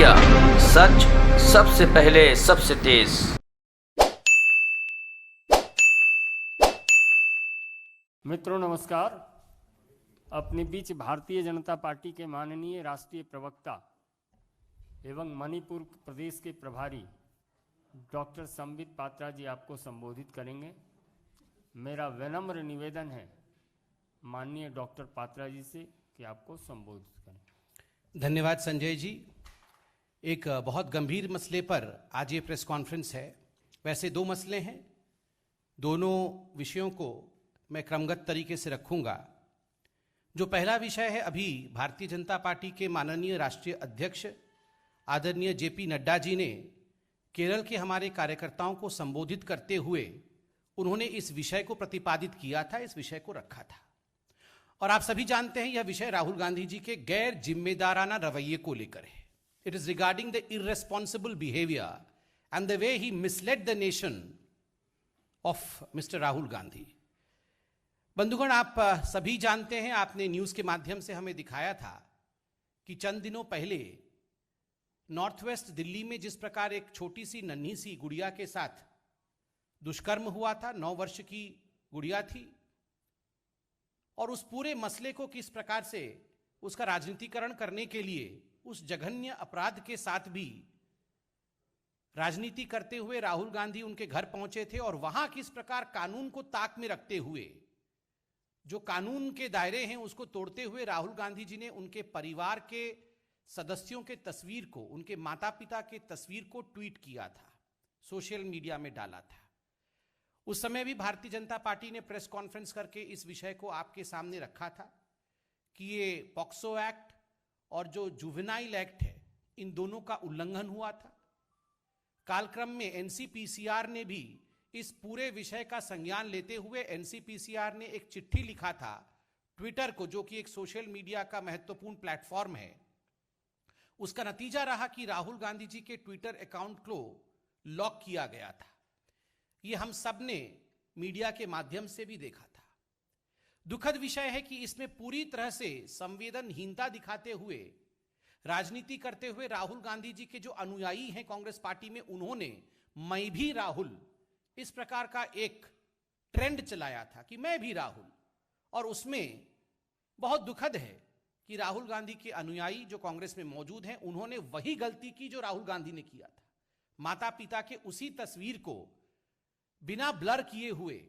Media, सच सबसे पहले सबसे तेज। मित्रों नमस्कार। अपने बीच भारतीय जनता पार्टी के माननीय राष्ट्रीय प्रवक्ता एवं मणिपुर प्रदेश के प्रभारी डॉक्टर संबित पात्रा जी आपको संबोधित करेंगे। मेरा विनम्र निवेदन है माननीय डॉक्टर पात्रा जी से कि आपको संबोधित करें। धन्यवाद संजय जी। एक बहुत गंभीर मसले पर आज ये प्रेस कॉन्फ्रेंस है। वैसे दो मसले हैं, दोनों विषयों को मैं क्रमगत तरीके से रखूंगा। जो पहला विषय है, अभी भारतीय जनता पार्टी के माननीय राष्ट्रीय अध्यक्ष आदरणीय जेपी नड्डा जी ने केरल के हमारे कार्यकर्ताओं को संबोधित करते हुए उन्होंने इस विषय को प्रतिपादित किया था, इस विषय को रखा था। और आप सभी जानते हैं यह विषय राहुल गांधी जी के गैर जिम्मेदाराना रवैये को लेकर है। It is regarding the irresponsible behaviour and the way he misled the nation of mister Rahul Gandhi. बंधुगण, आप सभी जानते हैं, आपने न्यूज के माध्यम से हमें दिखाया था कि चंद दिनों पहले नॉर्थ वेस्ट दिल्ली में जिस प्रकार एक छोटी सी नन्ही सी गुड़िया के साथ दुष्कर्म हुआ था, 9 वर्ष की गुड़िया थी, और उस पूरे मसले को किस प्रकार से उसका राजनीतिकरण करने के लिए उस जघन्य अपराध के साथ भी राजनीति करते हुए राहुल गांधी उनके घर पहुंचे थे, और वहां किस प्रकार कानून को ताक में रखते हुए, जो कानून के दायरे हैं उसको तोड़ते हुए राहुल गांधी जी ने उनके परिवार के सदस्यों के तस्वीर को, उनके माता पिता के तस्वीर को ट्वीट किया था, सोशल मीडिया में डाला था। उस समय भी भारतीय जनता पार्टी ने प्रेस कॉन्फ्रेंस करके इस विषय को आपके सामने रखा था कि ये पॉक्सो एक्ट और जो जुवेनाइल एक्ट है, इन दोनों का उल्लंघन हुआ था। कालक्रम में एनसीपीसीआर ने भी इस पूरे विषय का संज्ञान लेते हुए एनसीपीसीआर ने एक चिट्ठी लिखा था ट्विटर को, जो कि एक सोशल मीडिया का महत्वपूर्ण प्लेटफॉर्म है। उसका नतीजा रहा कि राहुल गांधी जी के ट्विटर अकाउंट को लॉक किया गया था। ये हम सब ने मीडिया के माध्यम से भी देखा था। दुखद विषय है कि इसमें पूरी तरह से संवेदनहीनता दिखाते हुए, राजनीति करते हुए राहुल गांधी जी के जो अनुयायी हैं कांग्रेस पार्टी में, उन्होंने मैं भी राहुल इस प्रकार का एक ट्रेंड चलाया था कि मैं भी राहुल। और उसमें बहुत दुखद है कि राहुल गांधी के अनुयायी जो कांग्रेस में मौजूद हैं, उन्होंने वही गलती की जो राहुल गांधी ने किया था। माता पिता के उसी तस्वीर को बिना ब्लर किए हुए,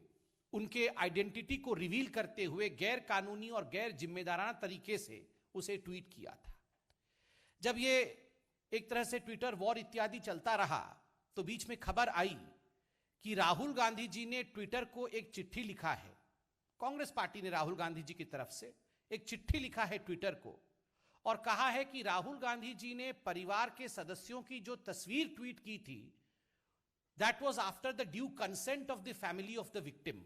उनके आइडेंटिटी को रिवील करते हुए गैर कानूनी और गैर जिम्मेदाराना तरीके से उसे ट्वीट किया था। जब ये एक तरह से ट्विटर वॉर इत्यादि चलता रहा, तो बीच में खबर आई कि राहुल गांधी जी ने ट्विटर को एक चिट्ठी लिखा है। कांग्रेस पार्टी ने राहुल गांधी जी की तरफ से एक चिट्ठी लिखा है ट्विटर को, और कहा है कि राहुल गांधी जी ने परिवार के सदस्यों की जो तस्वीर ट्वीट की थी, that was after the due consent of the family of the victim.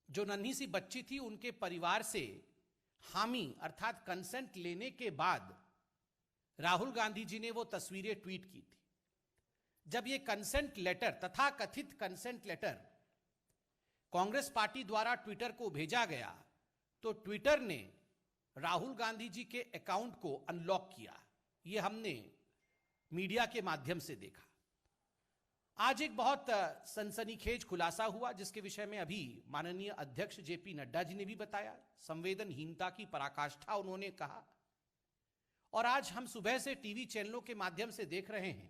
जो नन्ही सी बच्ची थी, उनके परिवार से हामी अर्थात कंसेंट लेने के बाद राहुल गांधी जी ने वो तस्वीरें ट्वीट की थी। जब ये कंसेंट लेटर, तथा कथित कंसेंट लेटर, कांग्रेस पार्टी द्वारा ट्विटर को भेजा गया, तो ट्विटर ने राहुल गांधी जी के अकाउंट को अनलॉक किया। ये हमने मीडिया के माध्यम से देखा। आज एक बहुत सनसनीखेज खुलासा हुआ, जिसके विषय में अभी माननीय अध्यक्ष जेपी नड्डा जी ने भी बताया। संवेदनहीनता की पराकाष्ठा उन्होंने कहा। और आज हम सुबह से टीवी चैनलों के माध्यम से देख रहे हैं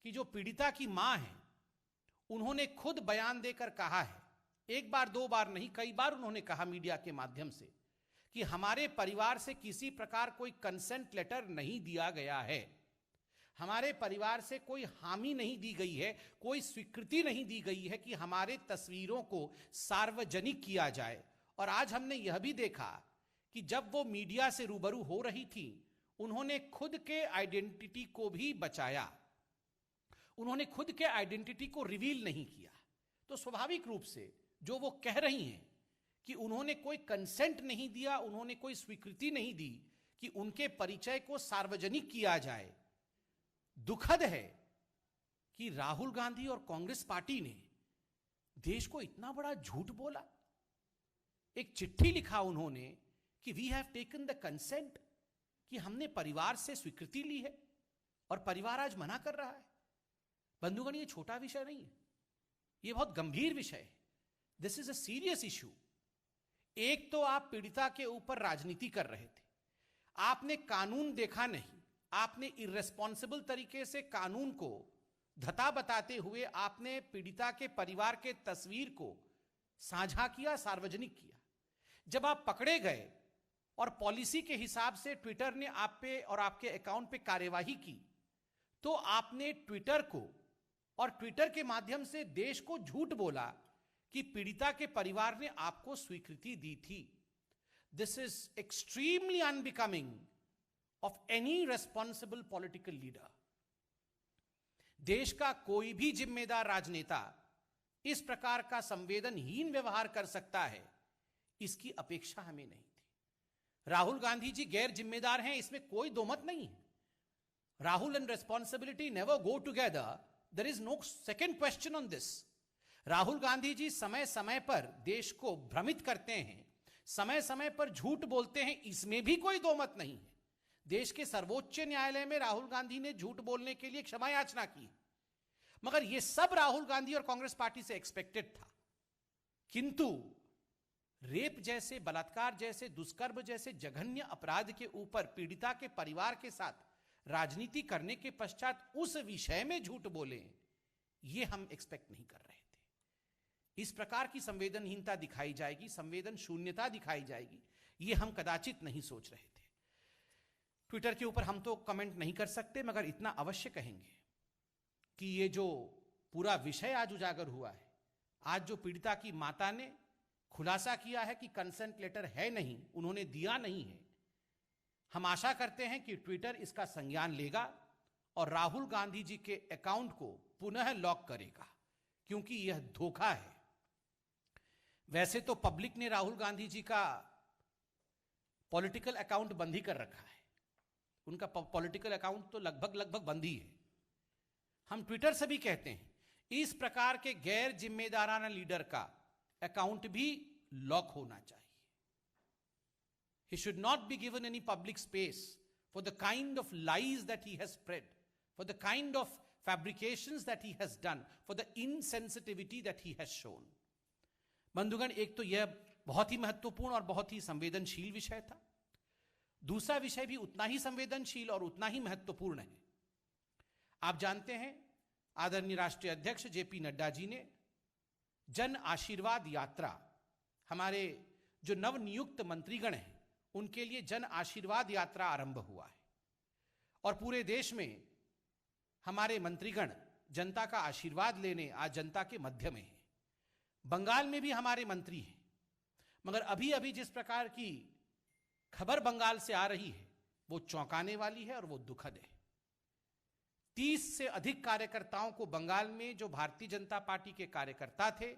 कि जो पीड़िता की मां है, उन्होंने खुद बयान देकर कहा है, एक बार दो बार नहीं, कई बार उन्होंने कहा मीडिया के माध्यम से कि हमारे परिवार से किसी प्रकार कोई कंसेंट लेटर नहीं दिया गया है, हमारे परिवार से कोई हामी नहीं दी गई है, कोई स्वीकृति नहीं दी गई है कि हमारे तस्वीरों को सार्वजनिक किया जाए। और आज हमने यह भी देखा कि जब वो मीडिया से रूबरू हो रही थी, उन्होंने खुद के आइडेंटिटी को भी बचाया, उन्होंने खुद के आइडेंटिटी को रिवील नहीं किया। तो स्वाभाविक रूप से जो वो कह रही हैं कि उन्होंने कोई कंसेंट नहीं दिया, उन्होंने कोई स्वीकृति नहीं दी कि उनके परिचय को सार्वजनिक किया जाए, दुखद है कि राहुल गांधी और कांग्रेस पार्टी ने देश को इतना बड़ा झूठ बोला। एक चिट्ठी लिखा उन्होंने कि we have taken the consent, कि हमने परिवार से स्वीकृति ली है और परिवार आज मना कर रहा है। बंधुगण, ये छोटा विषय नहीं है, ये बहुत गंभीर विषय है। This is a serious issue. एक तो आप पीड़िता के ऊपर राजनीति कर रहे थे, आपने कानून देखा नहीं, आपने इर्रेस्पॉन्सिबल तरीके से कानून को धता बताते हुए आपने पीड़िता के परिवार के तस्वीर को साझा किया, सार्वजनिक किया। जब आप पकड़े गए और पॉलिसी के हिसाब से ट्विटर ने आप पे और आपके अकाउंट पे कार्यवाही की, तो आपने ट्विटर को और ट्विटर के माध्यम से देश को झूठ बोला कि पीड़िता के परिवार ने आपको स्वीकृति दी थी। This is extremely unbecoming of any responsible political leader. देश का कोई भी जिम्मेदार राजनेता इस प्रकार का संवेदनहीन व्यवहार कर सकता है, इसकी अपेक्षा हमें नहीं थी। राहुल गांधी जी गैर जिम्मेदार हैं, इसमें कोई दो मत नहीं है। Rahul and responsibility never go together, there is no second question on this. Rahul Gandhi ji समय समय पर देश को भ्रमित करते हैं, समय समय पर झूठ बोलते हैं, इसमें भी कोई दो मत नहीं है। देश के सर्वोच्च न्यायालय में राहुल गांधी ने झूठ बोलने के लिए क्षमा याचना की, मगर यह सब राहुल गांधी और कांग्रेस पार्टी से एक्सपेक्टेड था। किंतु रेप जैसे, बलात्कार जैसे, दुष्कर्म जैसे जघन्य अपराध के ऊपर पीड़िता के परिवार के साथ राजनीति करने के पश्चात उस विषय में झूठ बोले, यह हम एक्सपेक्ट नहीं कर रहे थे। इस प्रकार की संवेदनहीनता दिखाई जाएगी, संवेदन शून्यता दिखाई जाएगी, यह हम कदाचित नहीं सोच रहे थे। ट्विटर के ऊपर हम तो कमेंट नहीं कर सकते, मगर इतना अवश्य कहेंगे कि ये जो पूरा विषय आज उजागर हुआ है, आज जो पीड़िता की माता ने खुलासा किया है कि कंसेंट लेटर है नहीं, उन्होंने दिया नहीं है, हम आशा करते हैं कि ट्विटर इसका संज्ञान लेगा और राहुल गांधी जी के अकाउंट को पुनः लॉक करेगा, क्योंकि यह धोखा है। वैसे तो पब्लिक ने राहुल गांधी जी का पॉलिटिकल अकाउंट बंद ही कर रखा है, उनका पॉलिटिकल अकाउंट तो लगभग बंद ही है। हम ट्विटर से भी कहते हैं, इस प्रकार के गैर जिम्मेदाराना लीडर का अकाउंट भी लॉक होना चाहिए। He should not be given any public space for the kind of lies that he has spread, for the kind of fabrications that he has done, for the insensitivity that he has shown. बंधुगण, एक तो यह बहुत ही महत्वपूर्ण और बहुत ही संवेदनशील विषय था। दूसरा विषय भी उतना ही संवेदनशील और उतना ही महत्वपूर्ण है। आप जानते हैं, आदरणीय राष्ट्रीय अध्यक्ष जेपी नड्डा जी ने जन आशीर्वाद यात्रा, हमारे जो नवनियुक्त मंत्रीगण हैं उनके लिए जन आशीर्वाद यात्रा आरंभ हुआ है और पूरे देश में हमारे मंत्रीगण जनता का आशीर्वाद लेने आज जनता के मध्य में हैं। बंगाल में भी हमारे मंत्री हैं, मगर अभी अभी जिस प्रकार की खबर बंगाल से आ रही है वो चौंकाने वाली है और वो दुखद है। 30 से अधिक कार्यकर्ताओं को बंगाल में, जो भारतीय जनता पार्टी के कार्यकर्ता थे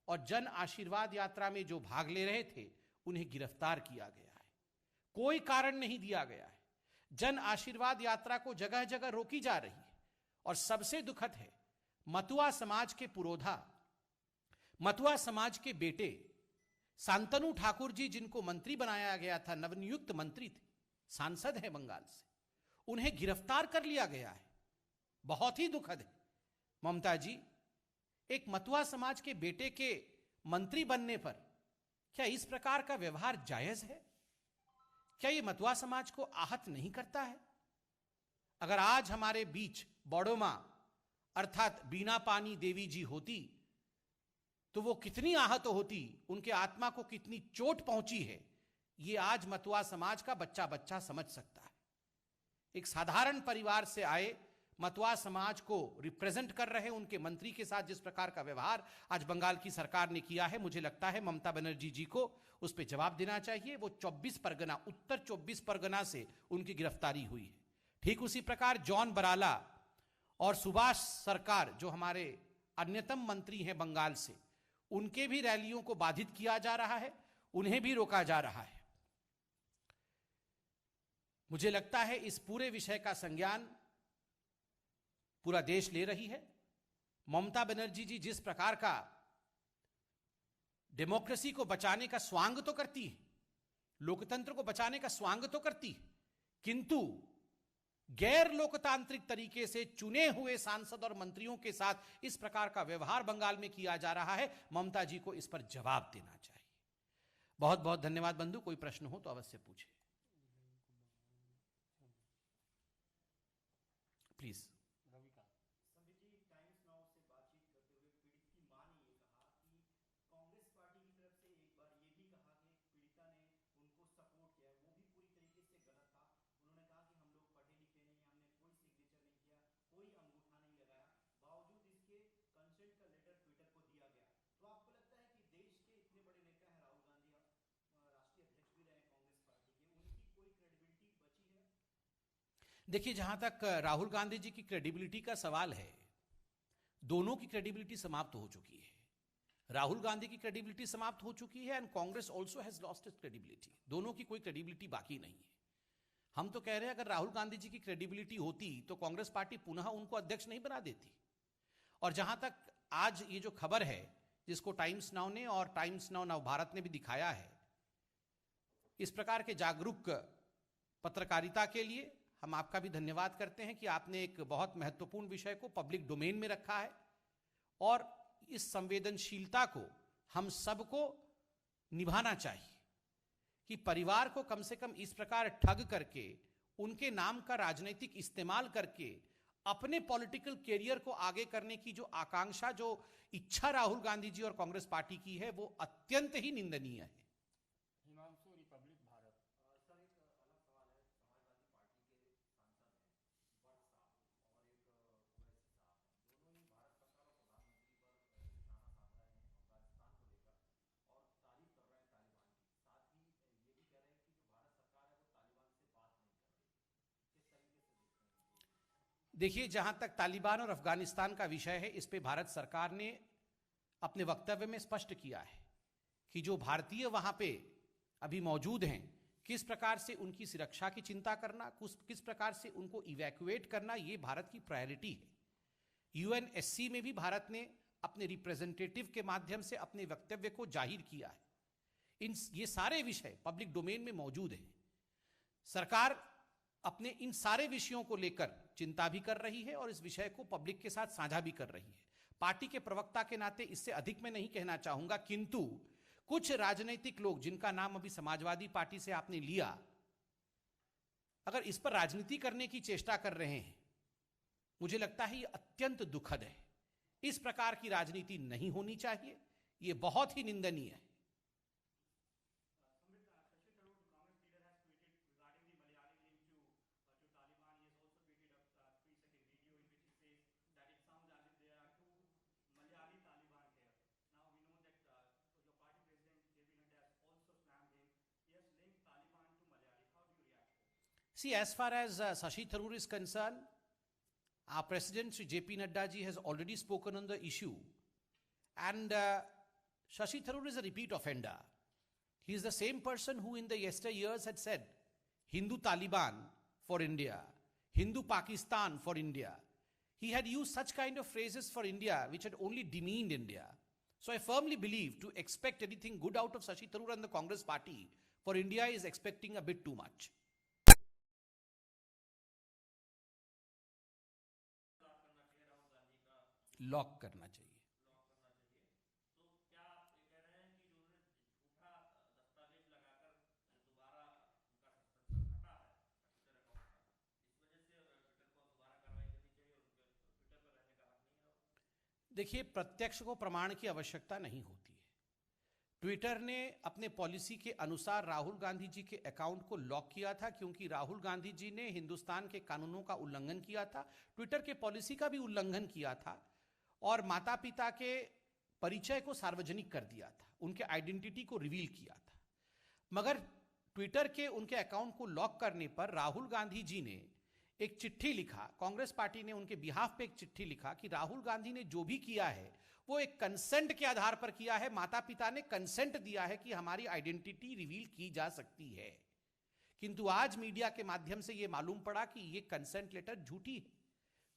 और जन आशीर्वाद यात्रा में जो भाग ले रहे थे, उन्हें गिरफ्तार किया गया है। कोई कारण नहीं दिया गया है। जन आशीर्वाद यात्रा को जगह जगह रोकी जा रही है और सबसे दुखद है, मतुआ समाज के पुरोधा, मतुआ समाज के बेटे शांतनु ठाकुर जी, जिनको मंत्री बनाया गया था, नवनियुक्त मंत्री थे, सांसद है बंगाल से, उन्हें गिरफ्तार कर लिया गया है। बहुत ही दुखद है। ममता जी, एक मतुआ समाज के बेटे के मंत्री बनने पर क्या इस प्रकार का व्यवहार जायज है? क्या यह मतुआ समाज को आहत नहीं करता है? अगर आज हमारे बीच बड़ोमा अर्थात बीना पानी देवी जी होती तो वो कितनी आहत होती, उनके आत्मा को कितनी चोट पहुंची है, ये आज मतुआ समाज का बच्चा बच्चा समझ सकता है। एक साधारण परिवार से आए मतुआ समाज को रिप्रेजेंट कर रहे उनके मंत्री के साथ जिस प्रकार का व्यवहार आज बंगाल की सरकार ने किया है, मुझे लगता है ममता बनर्जी जी को उस पर जवाब देना चाहिए। वो 24 परगना, उत्तर 24 परगना से उनकी गिरफ्तारी हुई है। ठीक उसी प्रकार जॉन बराला और सुभाष सरकार, जो हमारे अन्यतम मंत्री हैं बंगाल से, उनके भी रैलियों को बाधित किया जा रहा है, उन्हें भी रोका जा रहा है। मुझे लगता है इस पूरे विषय का संज्ञान पूरा देश ले रही है। ममता बनर्जी जी जिस प्रकार का डेमोक्रेसी को बचाने का स्वांग तो करती है, लोकतंत्र को बचाने का स्वांग तो करती है, किंतु गैर लोकतांत्रिक तरीके से चुने हुए सांसद और मंत्रियों के साथ इस प्रकार का व्यवहार बंगाल में किया जा रहा है। ममता जी को इस पर जवाब देना चाहिए। बहुत बहुत धन्यवाद बंधु। कोई प्रश्न हो तो अवश्य पूछे प्लीज। देखिए, जहां तक राहुल गांधी जी की क्रेडिबिलिटी का सवाल है, दोनों की क्रेडिबिलिटी समाप्त हो चुकी है। राहुल गांधी की क्रेडिबिलिटी समाप्त हो चुकी है and Congress also has lost its credibility. दोनों की कोई क्रेडिबिलिटी बाकी नहीं है। हम तो कह रहे हैं अगर राहुल गांधी जी की क्रेडिबिलिटी होती तो कांग्रेस पार्टी पुनः उनको अध्यक्ष नहीं बना देती। और जहां तक आज ये जो खबर है जिसको टाइम्स नाउ ने और टाइम्स नाउ नव भारत ने भी दिखाया है, इस प्रकार के जागरूक पत्रकारिता के लिए हम आपका भी धन्यवाद करते हैं कि आपने एक बहुत महत्वपूर्ण विषय को पब्लिक डोमेन में रखा है और इस संवेदनशीलता को हम सबको निभाना चाहिए कि परिवार को कम से कम इस प्रकार ठग करके, उनके नाम का राजनीतिक इस्तेमाल करके अपने पॉलिटिकल कैरियर को आगे करने की जो आकांक्षा, जो इच्छा राहुल गांधी जी और कांग्रेस पार्टी की है, वो अत्यंत ही निंदनीय है। हिमांशु, रिपब्लिक भारत। देखिए, जहां तक तालिबान और अफगानिस्तान का विषय है, इस पे भारत सरकार ने अपने वक्तव्य में स्पष्ट किया है कि जो भारतीय वहां पे अभी मौजूद हैं, किस प्रकार से उनकी सुरक्षा की चिंता करना, किस प्रकार से उनको इवैक्यूएट करना, ये भारत की प्रायोरिटी है। यूएनएससी में भी भारत ने अपने रिप्रेजेंटेटिव के माध्यम से अपने वक्तव्य को जाहिर किया है। ये सारे विषय पब्लिक डोमेन में मौजूद हैं। सरकार अपने इन सारे विषयों को लेकर चिंता भी कर रही है और इस विषय को पब्लिक के साथ साझा भी कर रही है। पार्टी के प्रवक्ता के नाते इससे अधिक मैं नहीं कहना चाहूंगा, किंतु कुछ राजनीतिक लोग जिनका नाम अभी समाजवादी पार्टी से आपने लिया, अगर इस पर राजनीति करने की चेष्टा कर रहे हैं, मुझे लगता है ये अत्यंत दुखद है। इस प्रकार की राजनीति नहीं होनी चाहिए, ये बहुत ही निंदनीय है। See, as far as Shashi Tharoor is concerned, our President Sri JP Nadda ji has already spoken on the issue, and Shashi Tharoor is a repeat offender. He is the same person who in the yesteryears had said Hindu Taliban for India, Hindu Pakistan for India. He had used such kind of phrases for India which had only demeaned India. So I firmly believe to expect anything good out of Shashi Tharoor and the Congress party for India is expecting a bit too much. Lock करना चाहिए। देखिए, प्रत्यक्ष को प्रमाण की आवश्यकता नहीं होती है। ट्विटर ने अपने पॉलिसी के अनुसार राहुल गांधी जी के अकाउंट को लॉक किया था क्योंकि राहुल गांधी जी ने हिंदुस्तान के कानूनों का उल्लंघन किया था, ट्विटर के पॉलिसी का भी उल्लंघन किया था और माता पिता के परिचय को सार्वजनिक कर दिया था, उनके आइडेंटिटी को रिवील किया था। मगर ट्विटर के उनके अकाउंट को लॉक करने पर राहुल गांधी जी ने एक चिट्ठी लिखा, कांग्रेस पार्टी ने उनके बिहाफ पे एक चिट्ठी लिखा कि राहुल गांधी ने जो भी किया है वो एक कंसेंट के आधार पर किया है, माता पिता ने कंसेंट दिया है कि हमारी आइडेंटिटी रिवील की जा सकती है। किंतु आज मीडिया के माध्यम से यह मालूम पड़ा कि यह कंसेंट लेटर झूठी है,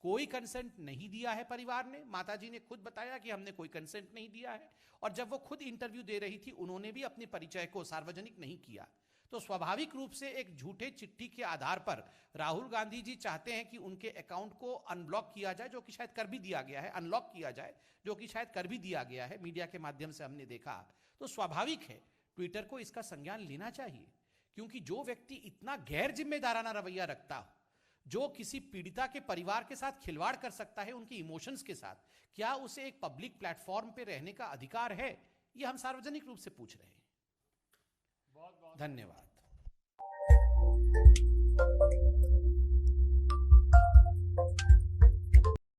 कोई कंसेंट नहीं दिया है परिवार ने। माताजी ने खुद बताया कि हमने कोई कंसेंट नहीं दिया है, और जब वो खुद इंटरव्यू दे रही थी उन्होंने भी अपने परिचय को सार्वजनिक नहीं किया। तो स्वाभाविक रूप से एक झूठे चिट्ठी के आधार पर राहुल गांधी जी चाहते हैं कि उनके अकाउंट को अनब्लॉक किया जाए, जो कि शायद कर भी दिया गया है, अनलॉक किया जाए, जो कि शायद कर भी दिया गया है, मीडिया के माध्यम से हमने देखा। तो स्वाभाविक है ट्विटर को इसका संज्ञान लेना चाहिए, क्योंकि जो व्यक्ति इतना गैर जिम्मेदाराना रवैया रखता हो, जो किसी पीड़िता के परिवार के साथ खिलवाड़ कर सकता है, उनकी इमोशंस के साथ, क्या उसे एक पब्लिक प्लेटफॉर्म पे रहने का अधिकार है? ये हम सार्वजनिक रूप से पूछ रहे हैं। धन्यवाद।